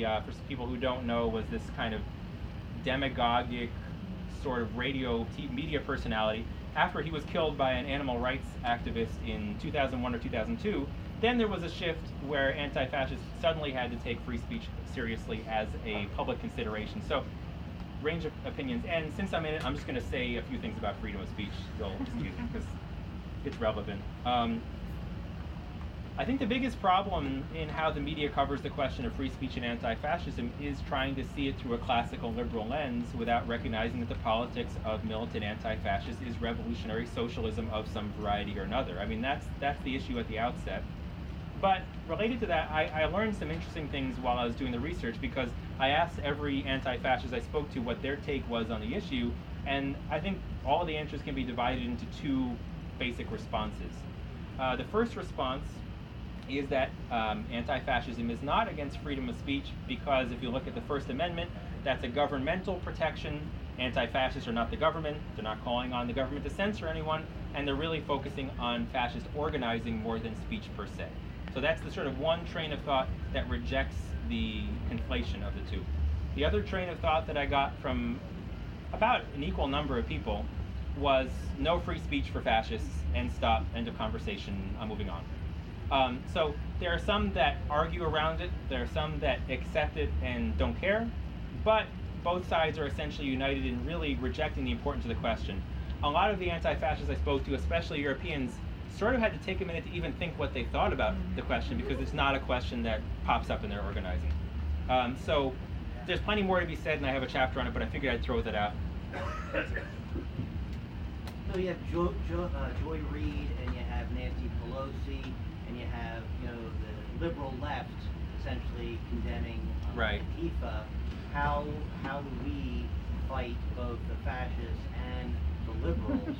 for people who don't know, was this kind of demagogic sort of media personality. After he was killed by an animal rights activist in 2001 or 2002, then there was a shift where anti-fascists suddenly had to take free speech seriously as a public consideration. So, range of opinions. And since I'm in it, I'm just going to say a few things about freedom of speech. You'll excuse me because it's relevant. I think the biggest problem in how the media covers the question of free speech and anti-fascism is trying to see it through a classical liberal lens without recognizing that the politics of militant anti-fascists is revolutionary socialism of some variety or another. I mean, that's the issue at the outset. But related to that, I learned some interesting things while I was doing the research, because I asked every anti-fascist I spoke to what their take was on the issue, and I think all of the answers can be divided into two basic responses. The first response is that anti-fascism is not against freedom of speech, because if you look at the First Amendment, that's a governmental protection. Anti-fascists are not the government. They're not calling on the government to censor anyone, and they're really focusing on fascist organizing more than speech per se. So that's the sort of one train of thought that rejects the conflation of the two. The other train of thought that I got from about an equal number of people was no free speech for fascists, and stop, end of conversation, I'm moving on. So there are some that argue around it, there are some that accept it and don't care, but both sides are essentially united in really rejecting the importance of the question. A lot of the anti-fascists I spoke to, especially Europeans, sort of had to take a minute to even think what they thought about the question, because it's not a question that pops up in their organizing. So there's plenty more to be said, and I have a chapter on it, but I figured I'd throw that out. So you have Joy Reid, and you have Nancy Pelosi, and you have, the liberal left essentially condemning Right. Antifa. How do we fight both the fascists and the liberals?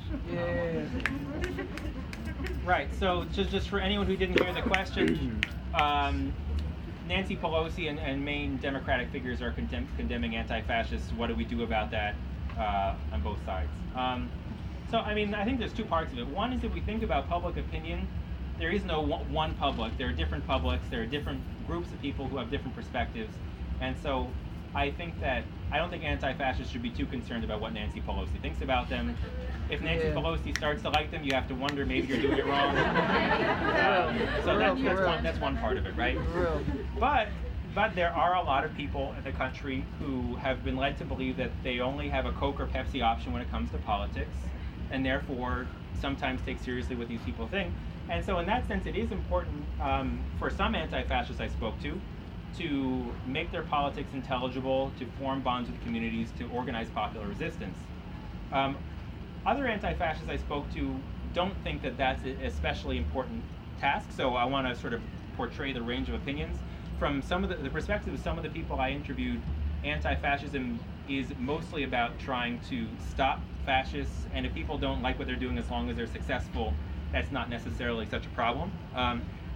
Right. So just for anyone who didn't hear the question, Nancy Pelosi and main Democratic figures are condemning anti-fascists. What do we do about that on both sides? So I mean, I think there's two parts of it. One is, if we think about public opinion, there is no one public. There are different publics. There are different groups of people who have different perspectives. And so I think that I don't think anti-fascists should be too concerned about what Nancy Pelosi thinks about them. If Nancy Pelosi starts to like them, you have to wonder maybe you're doing it wrong. So that's one part of it, right? But there are a lot of people in the country who have been led to believe that they only have a Coke or Pepsi option when it comes to politics, and therefore sometimes take seriously what these people think. And so in that sense, it is important for some anti-fascists I spoke to make their politics intelligible, to form bonds with communities, to organize popular resistance. Other anti-fascists I spoke to don't think that that's an especially important task, so I want to sort of portray the range of opinions. From some of the perspective of some of the people I interviewed, anti-fascism is mostly about trying to stop fascists, and if people don't like what they're doing, as long as they're successful, that's not necessarily such a problem.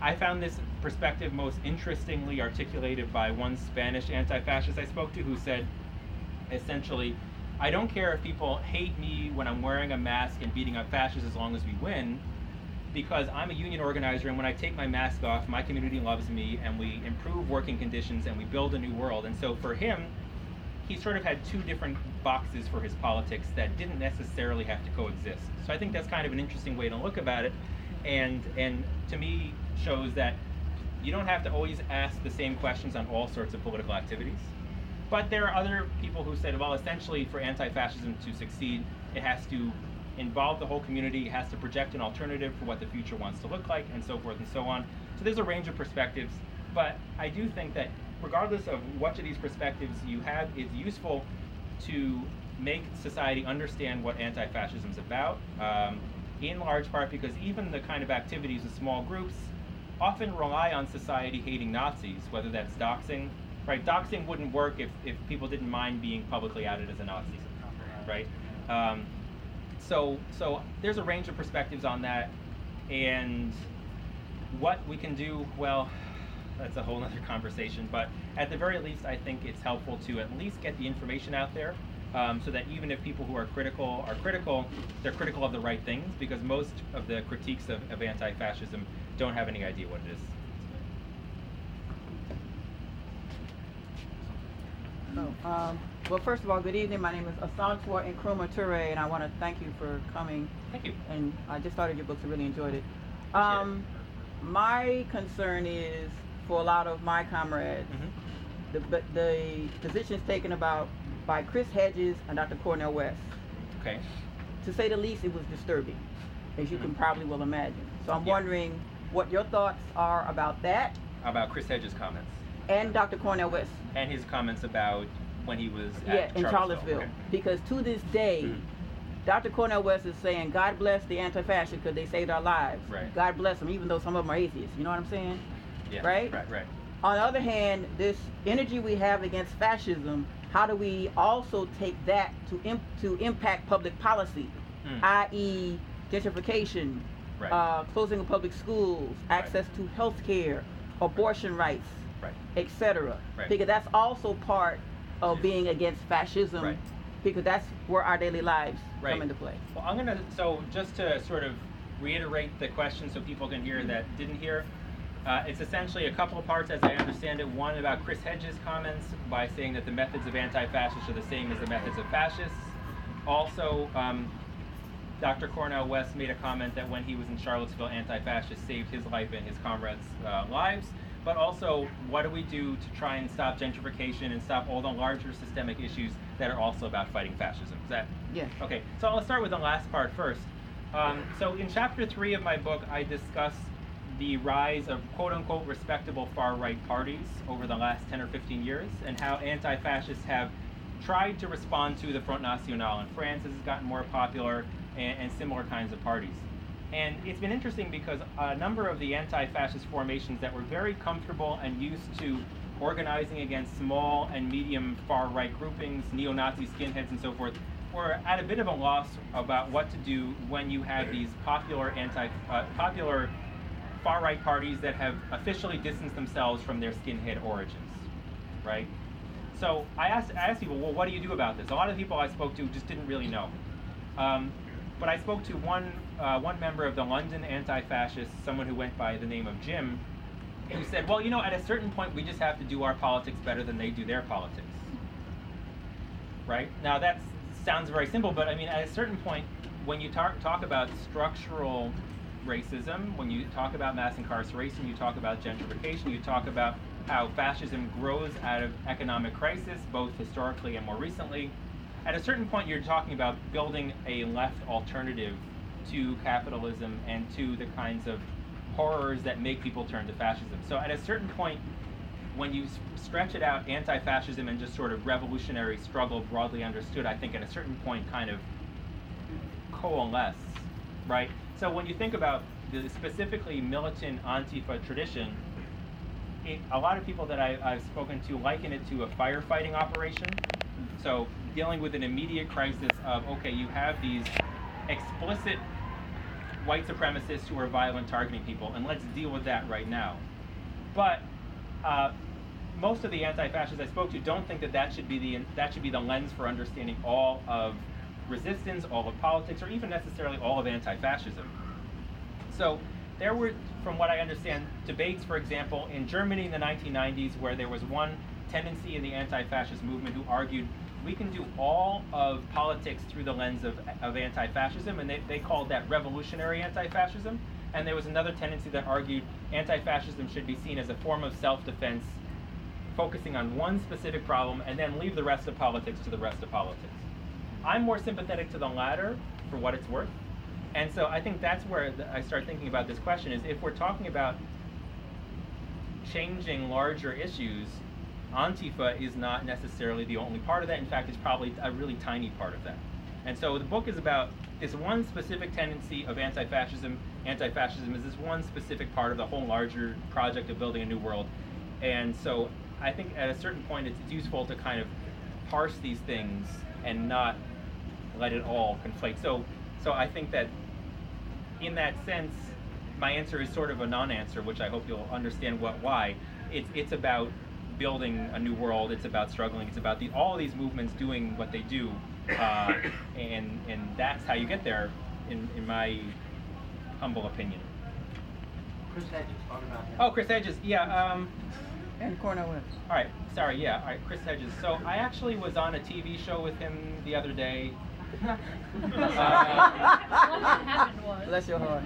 I found this perspective most interestingly articulated by one Spanish anti-fascist I spoke to, who said, essentially, I don't care if people hate me when I'm wearing a mask and beating up fascists as long as we win, because I'm a union organizer, and when I take my mask off, my community loves me, and we improve working conditions, and we build a new world. And so for him, he sort of had two different boxes for his politics that didn't necessarily have to coexist. So I think that's kind of an interesting way to look about it, and to me shows that you don't have to always ask the same questions on all sorts of political activities. But there are other people who said, well, essentially for anti-fascism to succeed, it has to involve the whole community, it has to project an alternative for what the future wants to look like, and so forth and so on. So there's a range of perspectives, but I do think that regardless of which of these perspectives you have, it's useful to make society understand what anti-fascism is about, in large part because even the kind of activities of small groups often rely on society hating Nazis, whether that's doxing. Right, doxing wouldn't work if people didn't mind being publicly outed as a Nazi, right? So there's a range of perspectives on that, and what we can do, well, that's a whole other conversation, but at the very least, I think it's helpful to at least get the information out there, so that even if people who are critical, they're critical of the right things, because most of the critiques of anti-fascism don't have any idea what it is. Well, first of all, good evening. My name is Asantwa Nkrumah Toure, and I want to thank you for coming. Thank you. And I just started your books. I really enjoyed it. Appreciate My concern is for a lot of my comrades, the positions taken about by Chris Hedges and Dr. Cornel West. Okay. To say the least, it was disturbing, as you can probably well imagine. So I'm wondering what your thoughts are about that. About Chris Hedges' comments. And Dr. Cornel West. And his comments about when he was at in Charlottesville. Okay. Because to this day, Dr. Cornel West is saying, God bless the anti-fascists because they saved our lives. Right. God bless them, even though some of them are atheists. You know what I'm saying? Yeah. Right? Right. On the other hand, this energy we have against fascism, how do we also take that to impact public policy, i.e. gentrification, closing of public schools, access to health care, abortion rights, etc. Because that's also part of being against fascism, because that's where our daily lives come into play. Well, so just to sort of reiterate the question so people can hear that didn't hear, it's essentially a couple of parts as I understand it. One about Chris Hedges' comments by saying that the methods of anti-fascists are the same as the methods of fascists. Also, Dr. Cornel West made a comment that when he was in Charlottesville, anti-fascists saved his life and his comrades' lives. But also, what do we do to try and stop gentrification and stop all the larger systemic issues that are also about fighting fascism? Is that? Yeah. Okay, so I'll start with the last part first. So in chapter 3 of my book, I discuss the rise of quote-unquote respectable far-right parties over the last 10 or 15 years and how anti-fascists have tried to respond to the Front National in France as it's gotten more popular and similar kinds of parties. And it's been interesting because a number of the anti-fascist formations that were very comfortable and used to organizing against small and medium far-right groupings, neo-Nazi skinheads and so forth, were at a bit of a loss about what to do when you have these popular far-right parties that have officially distanced themselves from their skinhead origins, right? So I asked people, well, what do you do about this? A lot of people I spoke to just didn't really know. But I spoke to one member of the London anti-fascists, someone who went by the name of Jim, who said, well, you know, at a certain point, we just have to do our politics better than they do their politics, right? Now, that sounds very simple, but I mean, at a certain point, when you talk about structural racism, when you talk about mass incarceration, you talk about gentrification, you talk about how fascism grows out of economic crisis, both historically and more recently. At a certain point, you're talking about building a left alternative to capitalism and to the kinds of horrors that make people turn to fascism. So at a certain point, when you stretch it out, anti-fascism and just sort of revolutionary struggle broadly understood, I think at a certain point kind of coalesce, right? So when you think about the specifically militant Antifa tradition, a lot of people that I've spoken to liken it to a firefighting operation. So dealing with an immediate crisis of, okay, you have these explicit white supremacists who are violent, targeting people, and let's deal with that right now. But most of the anti-fascists I spoke to don't think that should be the lens for understanding all of resistance, all of politics, or even necessarily all of anti-fascism. So there were, from what I understand, debates, for example, in Germany in the 1990s, where there was one tendency in the anti-fascist movement who argued we can do all of politics through the lens of anti-fascism, and they called that revolutionary anti-fascism. And there was another tendency that argued anti-fascism should be seen as a form of self-defense, focusing on one specific problem, and then leave the rest of politics to the rest of politics. I'm more sympathetic to the latter, for what it's worth. And so I think that's where I start thinking about this question, is if we're talking about changing larger issues, Antifa is not necessarily the only part of that. In fact, it's probably a really tiny part of that. And so the book is about this one specific tendency of anti-fascism. Anti-fascism is this one specific part of the whole larger project of building a new world. And so I think at a certain point it's useful to kind of parse these things and not let it all conflate. So I think that in that sense, my answer is sort of a non-answer, which I hope you'll understand why. It's about building a new world, it's about struggling, it's about all of these movements doing what they do, and that's how you get there, in my humble opinion. Chris Hedges, talk about him. Oh, Chris Hedges, yeah. And Cornell West. All right, sorry, yeah, all right, Chris Hedges. So I actually was on a TV show with him the other day. What happened was. Bless your heart.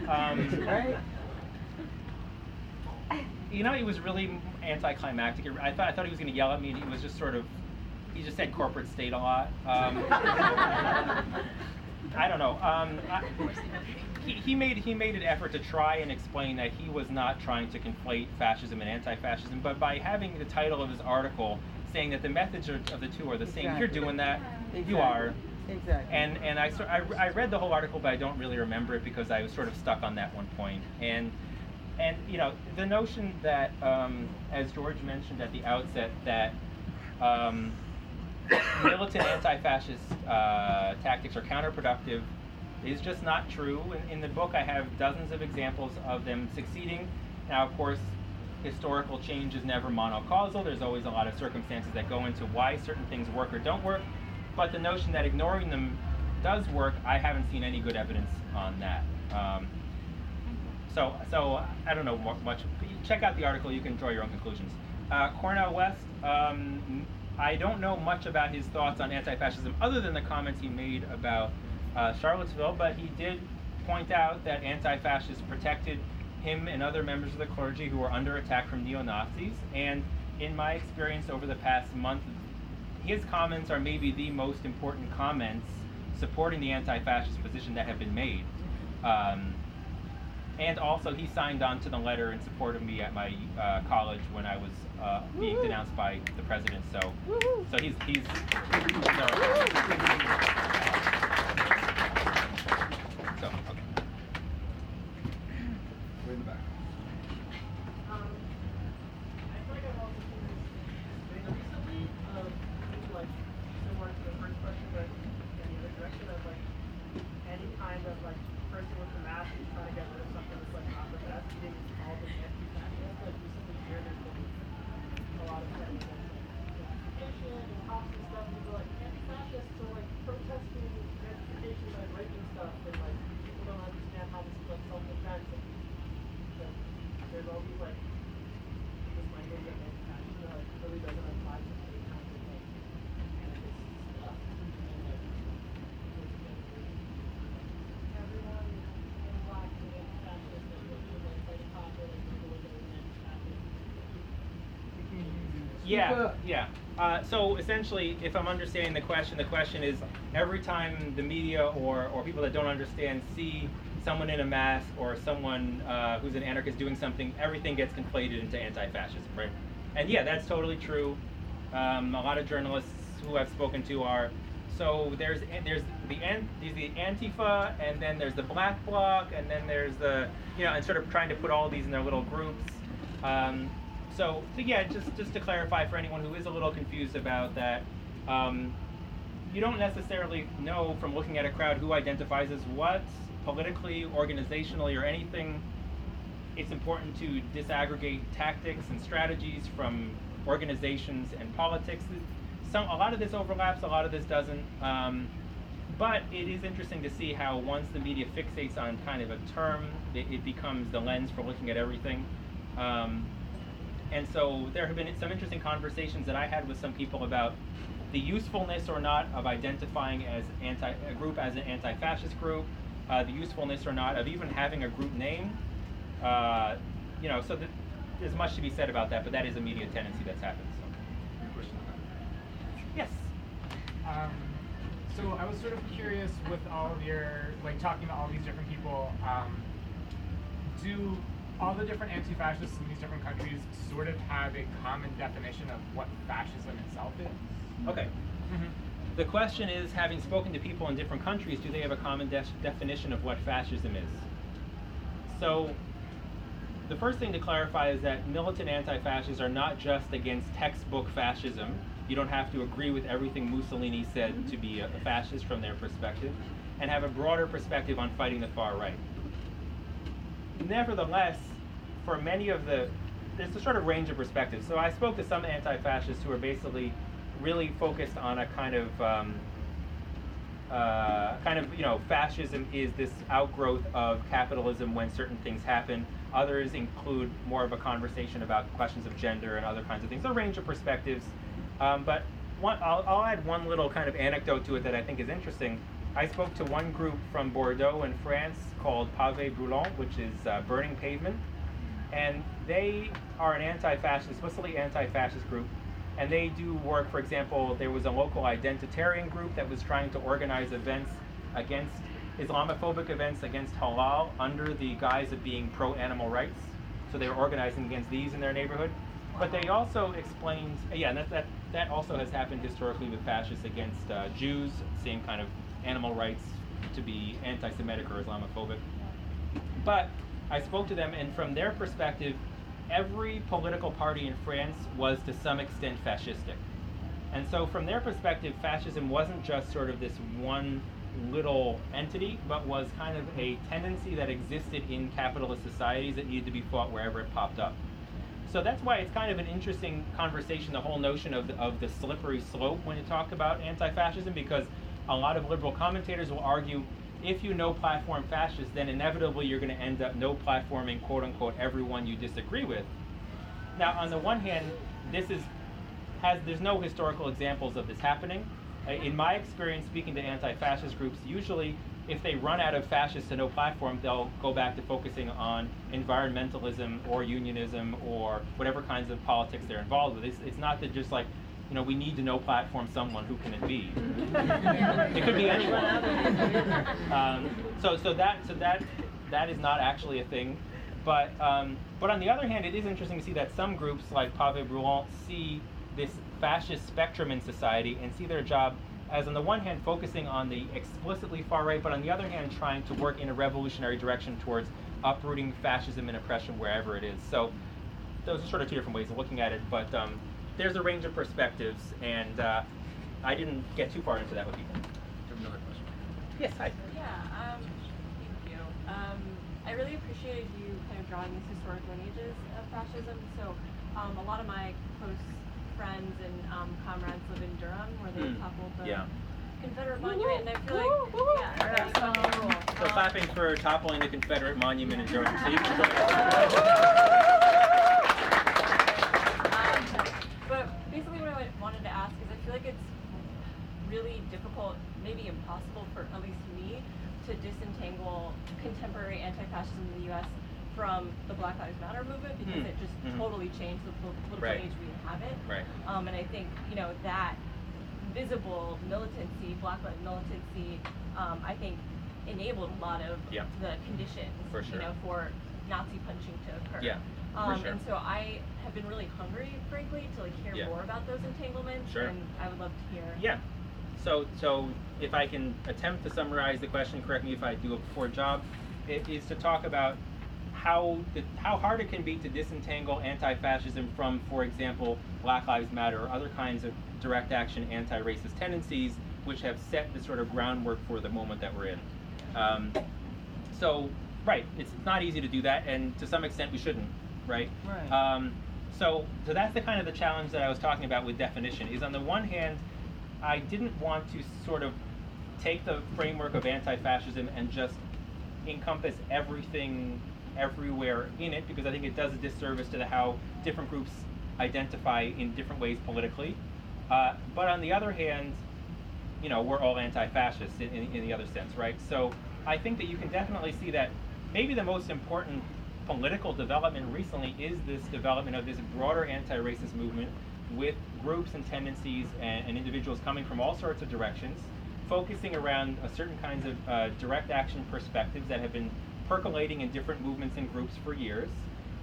I'm sorry. Right? You know, he was really anticlimactic. I thought he was going to yell at me, and he was just sort of, he just said corporate state a lot. I don't know. He made an effort to try and explain that he was not trying to conflate fascism and anti-fascism, but by having the title of his article saying that the methods of the two are the same, you're doing that. Exactly. You are. Exactly. And I read the whole article, but I don't really remember it because I was sort of stuck on that one point. And you know, the notion that, as George mentioned at the outset, that militant anti-fascist tactics are counterproductive is just not true. In the book, I have dozens of examples of them succeeding. Now, of course, historical change is never monocausal. There's always a lot of circumstances that go into why certain things work or don't work. But the notion that ignoring them does work, I haven't seen any good evidence on that. So I don't know much. Check out the article. You can draw your own conclusions. Cornell West. I don't know much about his thoughts on anti-fascism other than the comments he made about Charlottesville, but he did point out that anti-fascists protected him and other members of the clergy who were under attack from neo-Nazis. And in my experience over the past month, his comments are maybe the most important comments supporting the anti-fascist position that have been made. And also, he signed on to the letter in support of me at my college when I was being denounced by the president. So he's so okay. Way in the back. I feel like I've also seen this recently, like similar to the first question, but in the other direction of like any kind of like person with the mask who's trying to get rid of something that's like not the best, being called an anti-fascist. Like recently here, there's been a lot of things like and cops and stuff, and they're like anti-fascists are like protesting gentrification by breaking stuff, and like people don't understand how this is like self-defense. And there's all these like this language of anti-fascist that like really doesn't apply to any kind of like anarchist stuff. Everyone in black is anti-fascist, and if you like fight a cop or like people with an anti-fascist. Yeah. So essentially, if I'm understanding the question is every time the media or people that don't understand see someone in a mask or someone who's an anarchist doing something, everything gets conflated into anti-fascism, right? And yeah, that's totally true. A lot of journalists who I've spoken to are, so there's the Antifa, and then there's the Black Bloc, and then there's the, you know, and sort of trying to put all of these in their little groups. So yeah, just to clarify for anyone who is a little confused about that, you don't necessarily know from looking at a crowd who identifies as what, politically, organizationally, or anything. It's important to disaggregate tactics and strategies from organizations and politics. A lot of this overlaps, a lot of this doesn't. But it is interesting to see how once the media fixates on kind of a term, it becomes the lens for looking at everything. And so there have been some interesting conversations that I had with some people about the usefulness or not of identifying as a group as an anti-fascist group, the usefulness or not of even having a group name. You know, so there's much to be said about that, but that is a media tendency that's happened. So. Yes. So I was sort of curious with all of your, like talking to all these different people, do all the different anti-fascists in these different countries sort of have a common definition of what fascism itself is? Okay. Mm-hmm. The question is, having spoken to people in different countries, do they have a common definition of what fascism is? So the first thing to clarify is that militant anti-fascists are not just against textbook fascism. You don't have to agree with everything Mussolini said to be a fascist from their perspective, and have a broader perspective on fighting the far right. Nevertheless, for many of there's a sort of range of perspectives. So I spoke to some anti-fascists who are basically really focused on a kind of, you know, fascism is this outgrowth of capitalism when certain things happen. Others include more of a conversation about questions of gender and other kinds of things, a range of perspectives. But I'll add one little kind of anecdote to it that I think is interesting. I spoke to one group from Bordeaux in France called Pavé Brûlant, which is burning pavement. And they are an anti-fascist, explicitly anti-fascist group. And they do work, for example, there was a local identitarian group that was trying to organize events against Islamophobic events against halal under the guise of being pro-animal rights. So they were organizing against these in their neighborhood. But they also explained, and that also has happened historically with fascists against Jews, same kind of animal rights to be anti-Semitic or Islamophobic. But I spoke to them, and from their perspective, every political party in France was to some extent fascistic. And so from their perspective, fascism wasn't just sort of this one little entity, but was kind of a tendency that existed in capitalist societies that needed to be fought wherever it popped up. So that's why it's kind of an interesting conversation, the whole notion of the slippery slope when you talk about anti-fascism, because a lot of liberal commentators will argue if you no-platform fascists, then inevitably you're going to end up no-platforming, quote-unquote, everyone you disagree with. Now, on the one hand, there's no historical examples of this happening. In my experience speaking to anti-fascist groups, usually if they run out of fascists to no platform, they'll go back to focusing on environmentalism or unionism or whatever kinds of politics they're involved with. It's not that just like, we need to no platform someone. Who can it be? It could be anyone. So that is not actually a thing. But on the other hand, it is interesting to see that some groups like Pavé Brûlant see this fascist spectrum in society and see their job as, on the one hand, focusing on the explicitly far right, but on the other hand, trying to work in a revolutionary direction towards uprooting fascism and oppression wherever it is. So those are sort of two different ways of looking at it, but there's a range of perspectives, and I didn't get too far into that with people. Another question. Yes, hi. Yeah, thank you. I really appreciated you kind of drawing these historic lineages of fascism. So a lot of my close friends and comrades live in Durham, where they toppled the Confederate monument, and I feel like, So clapping for toppling the Confederate monument in Durham. So you can join But basically what I wanted to ask is, I feel like it's really difficult, maybe impossible for at least me, to disentangle contemporary anti-fascism in the U.S. from the Black Lives Matter movement, because it just totally changed the political age we inhabit. Right. And I think, that visible militancy, Black lives militancy, I think enabled a lot of the conditions, for sure. For Nazi punching to occur. Yeah, for sure. And so I have been really hungry, frankly, to hear more about those entanglements. Sure. And I would love to hear. Yeah. So if I can attempt to summarize the question, correct me if I do a poor job, it is to talk about how hard it can be to disentangle anti-fascism from, for example, Black Lives Matter or other kinds of direct action anti-racist tendencies, which have set the sort of groundwork for the moment that we're in. Right, it's not easy to do that, and to some extent we shouldn't, right? Right. So that's the kind of the challenge that I was talking about with definition, is on the one hand, I didn't want to sort of take the framework of anti-fascism and just encompass everything everywhere in it, because I think it does a disservice to how different groups identify in different ways politically. But on the other hand, we're all anti-fascists in the other sense, right? So I think that you can definitely see that maybe the most important political development recently is this development of this broader anti-racist movement with groups and tendencies and individuals coming from all sorts of directions, focusing around certain kinds of direct action perspectives that have been percolating in different movements and groups for years,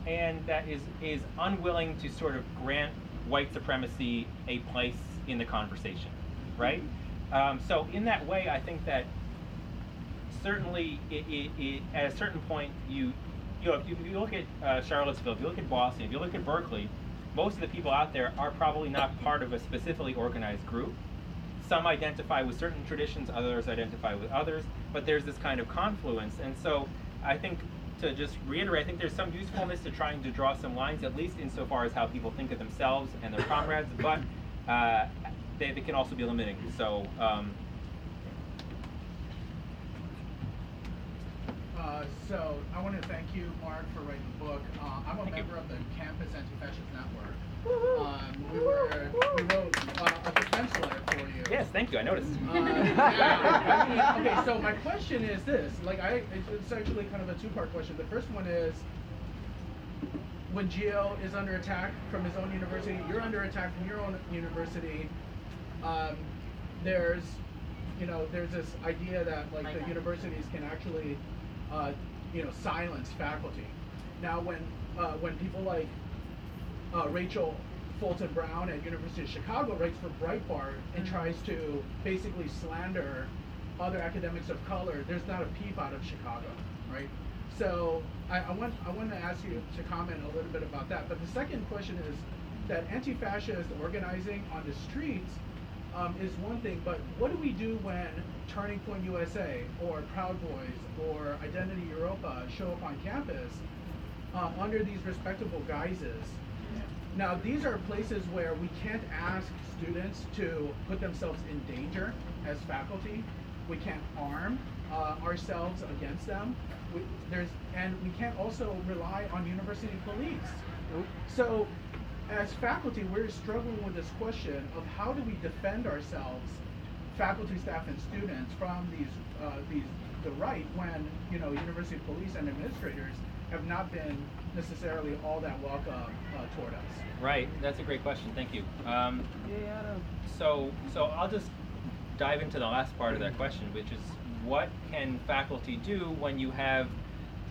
and that is unwilling to sort of grant white supremacy a place in the conversation, right? So in that way, I think that certainly it at a certain point, if you look at Charlottesville, if you look at Boston, if you look at Berkeley, most of the people out there are probably not part of a specifically organized group. Some identify with certain traditions, others identify with others, but there's this kind of confluence. And so I think, to just reiterate, I think there's some usefulness to trying to draw some lines, at least insofar as how people think of themselves and their comrades, but they can also be limiting. So So I want to thank you, Mark, for writing the book. I'm a Thank you. member of the Campus Anti-Fascist Network. We wrote a defense letter for you. Yes, thank you. I noticed. Yeah, okay, so my question is this. It's actually kind of a two-part question. The first one is, when Gio is under attack from his own university, you're under attack from your own university. There's this idea that the universities can actually, silence faculty. Now, when people like Rachel Fulton Brown at University of Chicago writes for Breitbart and tries to basically slander other academics of color, there's not a peep out of Chicago, right? So I want to ask you to comment a little bit about that. But the second question is that anti-fascist organizing on the streets is one thing, but what do we do when Turning Point USA or Proud Boys or Identity Europa show up on campus under these respectable guises? Now, these are places where we can't ask students to put themselves in danger as faculty. We can't arm ourselves against them. And we can't also rely on university police. So, as faculty, we're struggling with this question of how do we defend ourselves, faculty, staff, and students, from the right when university police and administrators have not been necessarily all that welcome toward us. Right, that's a great question. Thank you. So I'll just dive into the last part of that question, which is what can faculty do when you have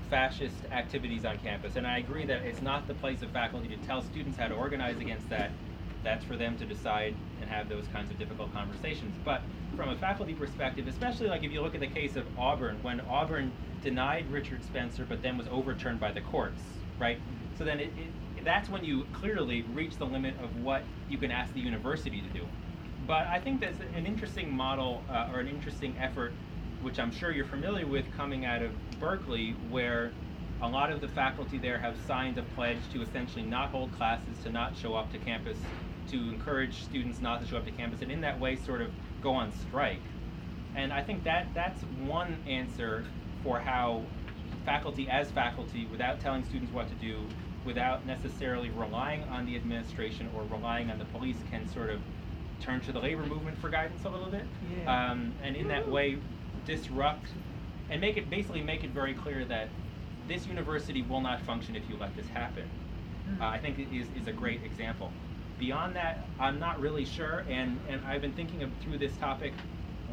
fascist activities on campus? And I agree that it's not the place of faculty to tell students how to organize against that. That's for them to decide and have those kinds of difficult conversations. But from a faculty perspective, especially if you look at the case of Auburn, when Auburn denied Richard Spencer but then was overturned by the courts, right? So then that's when you clearly reach the limit of what you can ask the university to do. But I think that's an interesting model or an interesting effort, which I'm sure you're familiar with, coming out of Berkeley, where a lot of the faculty there have signed a pledge to essentially not hold classes, to not show up to campus, to encourage students not to show up to campus, and in that way sort of go on strike. And I think that's one answer for how faculty, without telling students what to do, without necessarily relying on the administration or relying on the police, can sort of turn to the labor movement for guidance a little bit. Yeah. And in that way disrupt and make it very clear that this university will not function if you let this happen. I think it is a great example. Beyond that, I'm not really sure, and I've been thinking through this topic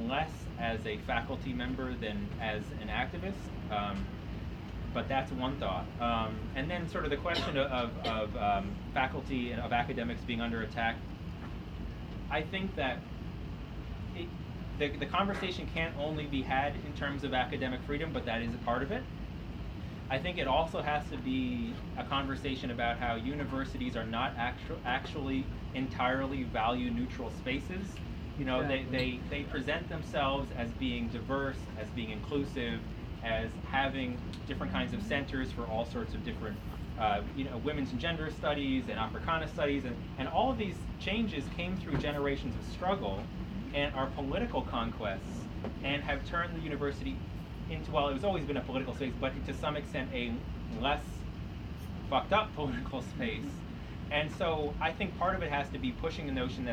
less as a faculty member than as an activist, but that's one thought. And then sort of the question of faculty and of academics being under attack, I think that the conversation can't only be had in terms of academic freedom, but that is a part of it. I think it also has to be a conversation about how universities are not actually entirely value-neutral spaces. They present themselves as being diverse, as being inclusive, as having different kinds of centers for all sorts of different, women's and gender studies and Africana studies, and all of these changes came through generations of struggle and are political conquests, and have turned the university into, well, it was always been a political space, but to some extent a less fucked up political space. And so I think part of it has to be pushing the notion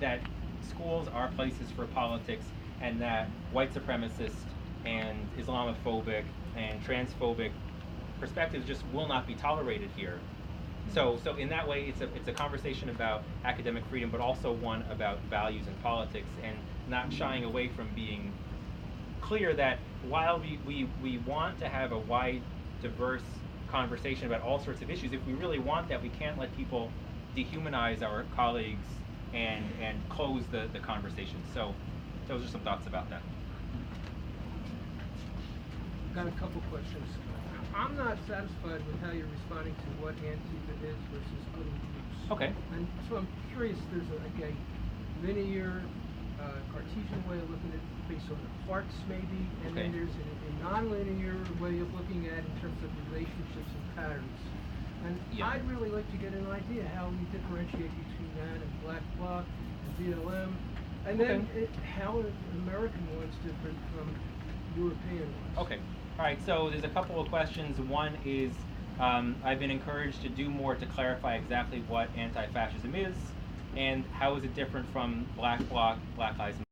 that schools are places for politics, and that white supremacist and Islamophobic and transphobic perspectives just will not be tolerated here. So in that way, it's a conversation about academic freedom, but also one about values and politics, and not shying away from being clear that while we want to have a wide, diverse conversation about all sorts of issues, if we really want that, we can't let people dehumanize our colleagues and close the conversation. So those are some thoughts about that. Got a couple questions. I'm not satisfied with how you're responding to what Antifa is versus other groups. Okay. And so I'm curious, there's a linear Cartesian way of looking at it based on the parts maybe, and then there's a nonlinear way of looking at it in terms of relationships and patterns. And I'd really like to get an idea how we differentiate between that and Black Bloc and BLM, and then how American ones different from European ones. Okay. All right, so there's a couple of questions. One is, I've been encouraged to do more to clarify exactly what anti-fascism is, and how is it different from Black Bloc, Black Lives Matter.